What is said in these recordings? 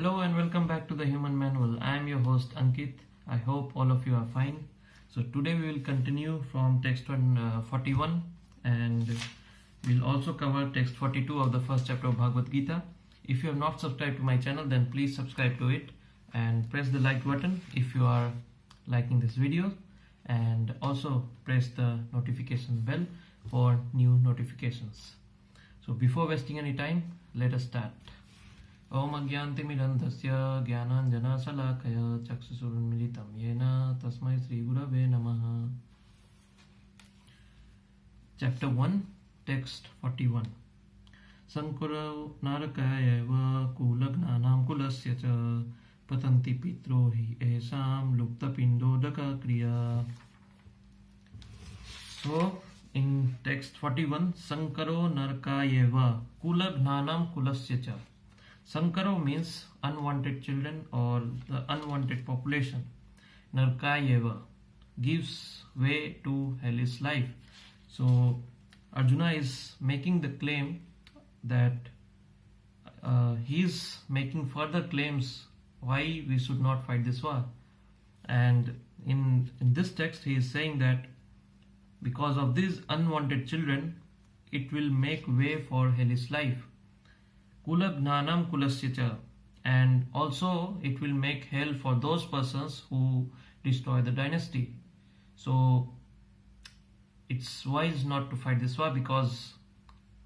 Hello and welcome back to the Human Manual. I am your host Ankit. I hope all of you are fine. So today we will continue from text 41 and we'll also cover text 42 of the first chapter of Bhagavad Gita. If you have not subscribed to my channel, then please subscribe to it and press the like button if you are liking this video, and also press the notification bell for new notifications. So before wasting any time, let us start. Om Agyantimirandhasya Jnananjana Salakaya Chaksusurunmilitam Yena Tasmai Sri Gurave Namaha. Chapter 1, Text 41. Sankura Narakaya Va Kulagnanam Kulasya Cha Patanti Pitro Hi Esam Lupta Pindodaka Kriya. So, in text 41, Sankaro Narakaya Va Kulagnanam Kulasya Cha. Sankaro means unwanted children or the unwanted population. Narkayeva gives way to hellish life. So Arjuna is making the claim that he is making further claims why we should not fight this war. And in this text he is saying that because of these unwanted children, it will make way for hellish life. Kula gnanam kulasya cha, and also it will make hell for those persons who destroy the dynasty. So it's wise not to fight this war, because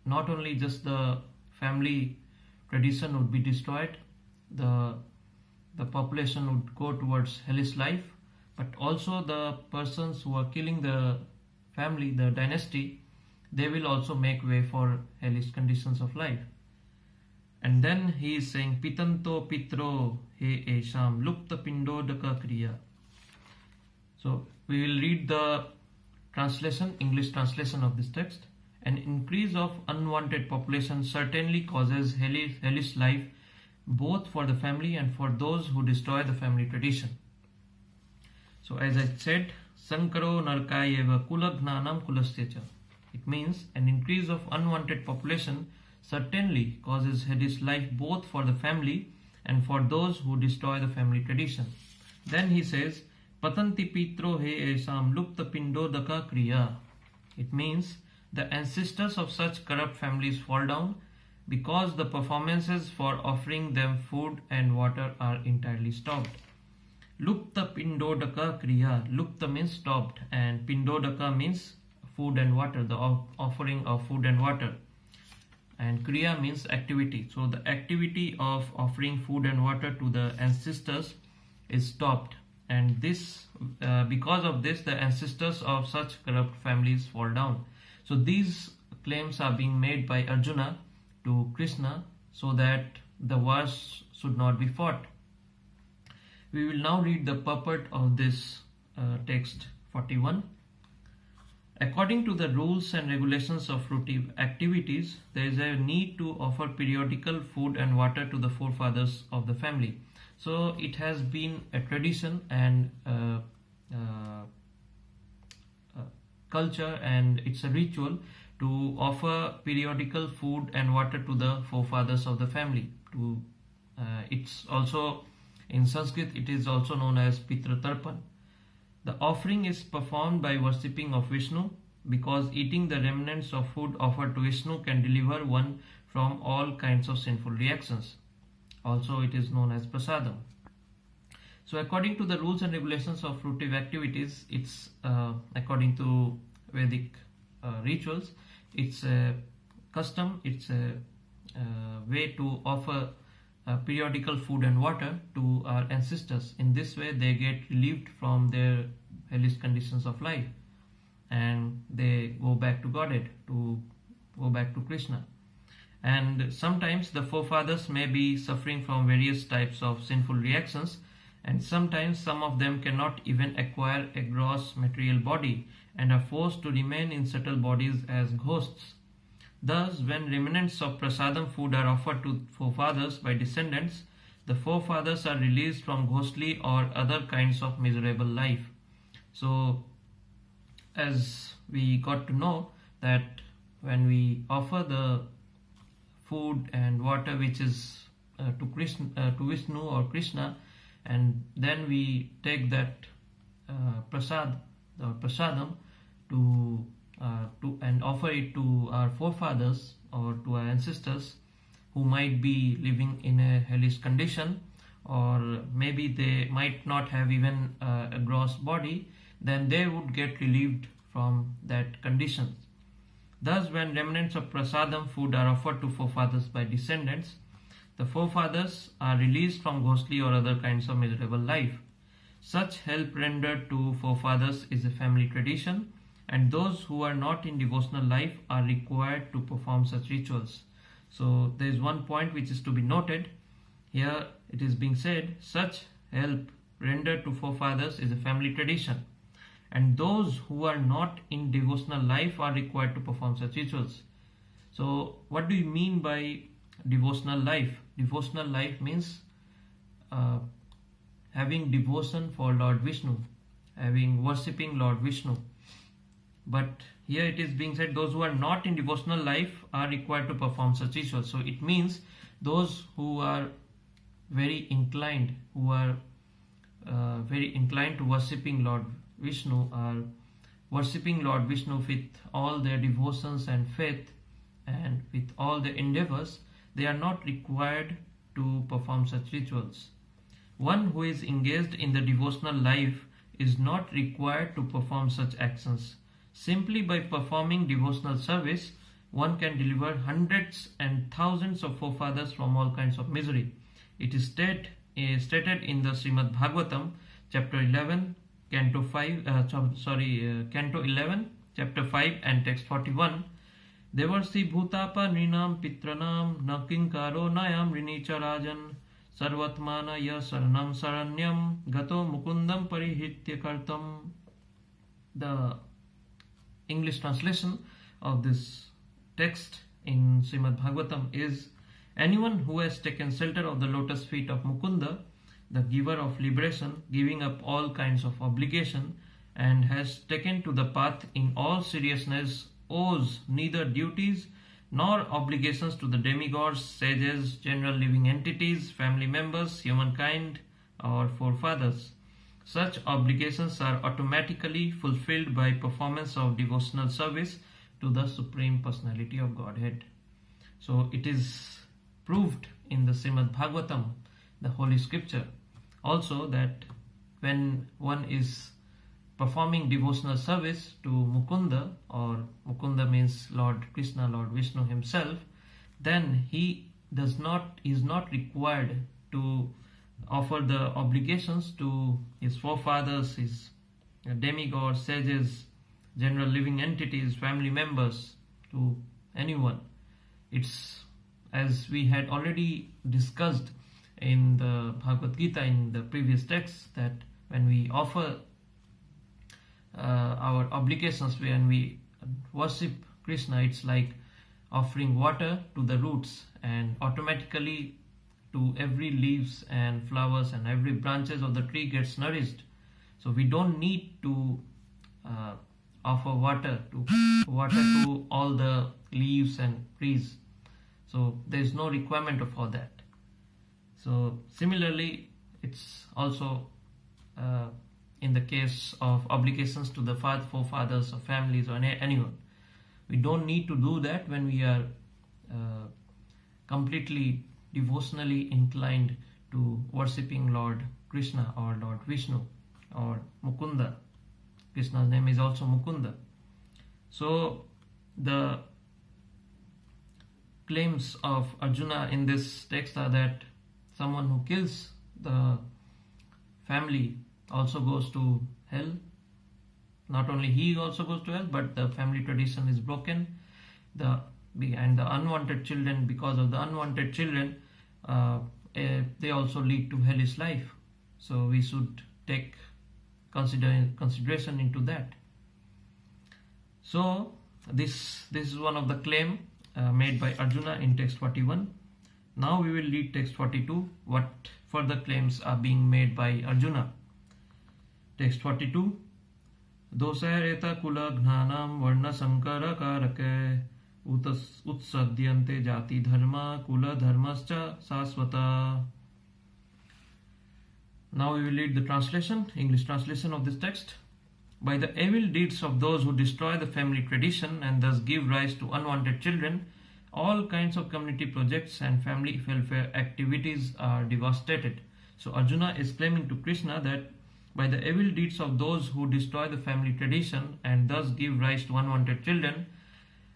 not only just the family tradition would be destroyed, the population would go towards hellish life, but also the persons who are killing the family, the dynasty, they will also make way for hellish conditions of life. And then he is saying, Pitanto Pitro He Esham Lupta Pindodaka Kriya. So we will read the translation, English translation of this text. An increase of unwanted population certainly causes hellish life, both for the family and for those who destroy the family tradition. So as I said, Sankaro Narkayeva Kulagnanam Kulasya. It means an increase of unwanted population certainly causes hellish life both for the family and for those who destroy the family tradition. Then he says, Patanti Pitro He Esam Lupta Pindodaka Kriya. It means the ancestors of such corrupt families fall down because the performances for offering them food and water are entirely stopped. Lupta Pindodaka Kriya. Lupta means stopped, and Pindodaka means food and water, the offering of food and water. And Kriya means activity. So the activity of offering food and water to the ancestors is stopped. And this, because of this, the ancestors of such corrupt families fall down. So these claims are being made by Arjuna to Krishna so that the wars should not be fought. We will now read the purport of this text 41. According to the rules and regulations of fruitive activities, there is a need to offer periodical food and water to the forefathers of the family. So it has been a tradition and culture, and it's a ritual to offer periodical food and water to the forefathers of the family. It's also, in Sanskrit, it is also known as Pitra Tarpan. The offering is performed by worshipping of Vishnu, because eating the remnants of food offered to Vishnu can deliver one from all kinds of sinful reactions. Also, it is known as prasadam. So according to the rules and regulations of fruitive activities, it's according to Vedic rituals, it's a custom, it's a way to offer periodical food and water to our ancestors. In this way they get relieved from their hellish conditions of life and they go back to Godhead, to go back to Krishna. And sometimes the forefathers may be suffering from various types of sinful reactions, and sometimes some of them cannot even acquire a gross material body and are forced to remain in subtle bodies as ghosts. Thus, when remnants of prasadam food are offered to forefathers by descendants, the forefathers are released from ghostly or other kinds of miserable life. So, as we got to know that when we offer the food and water which is to Vishnu or Krishna, and then we take that prasad or prasadam to and offer it to our forefathers or to our ancestors who might be living in a hellish condition, or maybe they might not have even a gross body, then they would get relieved from that condition. Thus, when remnants of prasadam food are offered to forefathers by descendants, the forefathers are released from ghostly or other kinds of miserable life. Such help rendered to forefathers is a family tradition, and those who are not in devotional life are required to perform such rituals. So there is one point which is to be noted. Here it is being said, such help rendered to forefathers is a family tradition, and those who are not in devotional life are required to perform such rituals. So what do you mean by devotional life? Devotional life means having devotion for Lord Vishnu, worshipping Lord Vishnu. But here it is being said those who are not in devotional life are required to perform such rituals. So it means those who are very inclined, to worshipping Lord Vishnu, are worshipping Lord Vishnu with all their devotions and faith and with all their endeavors. They are not required to perform such rituals. One who is engaged in the devotional life is not required to perform such actions. Simply by performing devotional service, one can deliver hundreds and thousands of forefathers from all kinds of misery. It is stated in the Srimad Bhagavatam, chapter 11, Canto 11, chapter 5 and text 41. Devarsi bhutapa nrinam pitranam na kinkaro nayam rinicha rajan sarvatmana ya saranam saranyam gato mukundam parihitya kartam. The English translation of this text in Srimad Bhagavatam is, anyone who has taken shelter of the lotus feet of Mukunda, the giver of liberation, giving up all kinds of obligation, and has taken to the path in all seriousness, owes neither duties nor obligations to the demigods, sages, general living entities, family members, humankind, or forefathers. Such obligations are automatically fulfilled by performance of devotional service to the Supreme Personality of Godhead. So it is proved in the Srimad Bhagavatam, the Holy Scripture, also that when one is performing devotional service to Mukunda, or Mukunda means Lord Krishna, Lord Vishnu himself, then he is not required to offer the obligations to his forefathers, his demigods, sages, general living entities, family members, to anyone. It's, as we had already discussed in the Bhagavad Gita in the previous text, that when we offer our obligations, when we worship Krishna, it's like offering water to the roots, and automatically to every leaves and flowers and every branches of the tree gets nourished. So we don't need to offer water to all the leaves and trees. So there is no requirement of all that. So similarly, it's also in the case of obligations to the forefathers or families or anyone. We don't need to do that when we are completely devotionally inclined to worshipping Lord Krishna or Lord Vishnu or Mukunda. Krishna's name is also Mukunda. So the claims of Arjuna in this text are that someone who kills the family also goes to hell. Not only he also goes to hell, but the family tradition is broken. And the unwanted children, because of the unwanted children, they also lead to hellish life. So we should take consideration into that. So this is one of the claim made by Arjuna in text 41. Now we will read text 42, what further claims are being made by Arjuna. Text 42. Dosaireta kula gnanam varna sankara karake utsadyante jati dharma kula dharmascha saswata. Now we will read the translation, English translation of this text. By the evil deeds of those who destroy the family tradition and thus give rise to unwanted children, all kinds of community projects and family welfare activities are devastated. So Arjuna is claiming to Krishna that by the evil deeds of those who destroy the family tradition and thus give rise to unwanted children,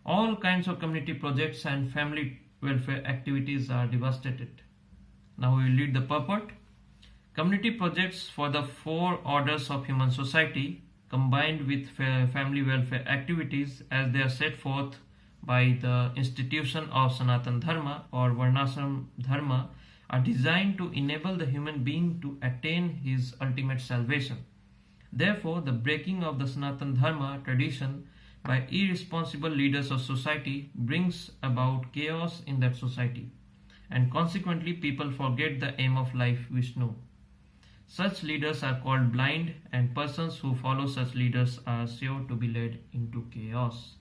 all kinds of community projects and family welfare activities are devastated. Now we will read the purport. Community projects for the four orders of human society combined with family welfare activities as they are set forth by the institution of Sanatan Dharma or Varnashram Dharma are designed to enable the human being to attain his ultimate salvation. Therefore, the breaking of the Sanatan Dharma tradition by irresponsible leaders of society brings about chaos in that society, and consequently people forget the aim of life, Vishnu. Such leaders are called blind, and persons who follow such leaders are sure to be led into chaos.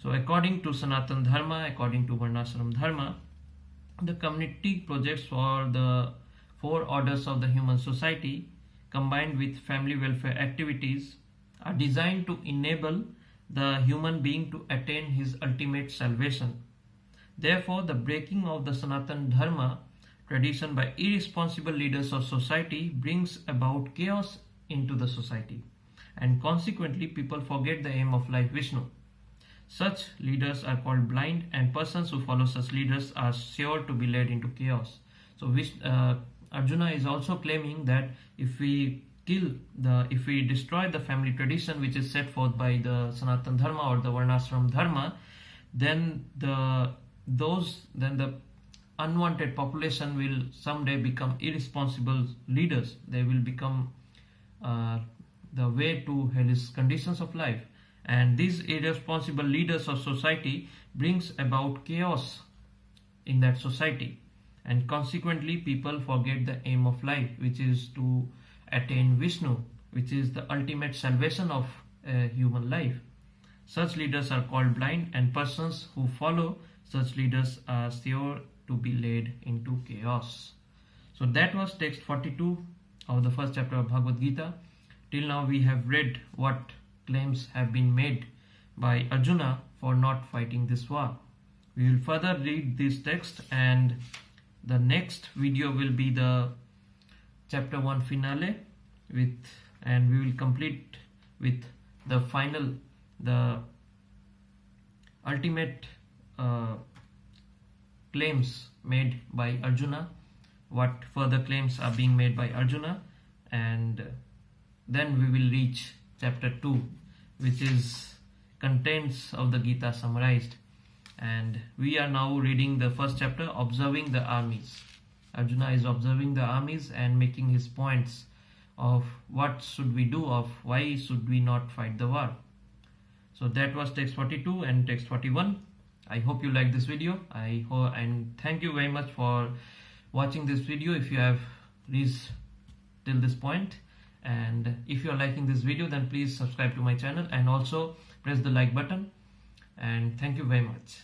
So according to Sanatan Dharma, according to Varnashram Dharma, the community projects for the four orders of the human society combined with family welfare activities are designed to enable the human being to attain his ultimate salvation. Therefore, the breaking of the Sanatan Dharma tradition by irresponsible leaders of society brings about chaos into the society, and consequently people forget the aim of life, Vishnu. Such leaders are called blind, and persons who follow such leaders are sure to be led into chaos. So Arjuna is also claiming that if we destroy the family tradition which is set forth by the Sanatan Dharma or the Varnashram Dharma, then the unwanted population will someday become irresponsible leaders. They will become the way to hellish conditions of life. And these irresponsible leaders of society brings about chaos in that society, and consequently people forget the aim of life, which is to attain Vishnu, which is the ultimate salvation of human life. Such leaders are called blind, and persons who follow such leaders are sure to be led into chaos. So that was text 42 of the first chapter of Bhagavad Gita. Till now we have read what claims have been made by Arjuna for not fighting this war. We will further read this text, and the next video will be the chapter 1 finale and we will complete with the ultimate claims made by Arjuna, what further claims are being made by Arjuna, and then we will reach chapter 2, which is contents of the Gita summarized. And we are now reading the first chapter, observing the armies. Arjuna is observing the armies and making his points of what should we do, of why should we not fight the war. So that was text 42 and text 41. I hope you like this video. And thank you very much for watching this video if you have reached till this point. And if you are liking this video, then please subscribe to my channel and also press the like button. And thank you very much.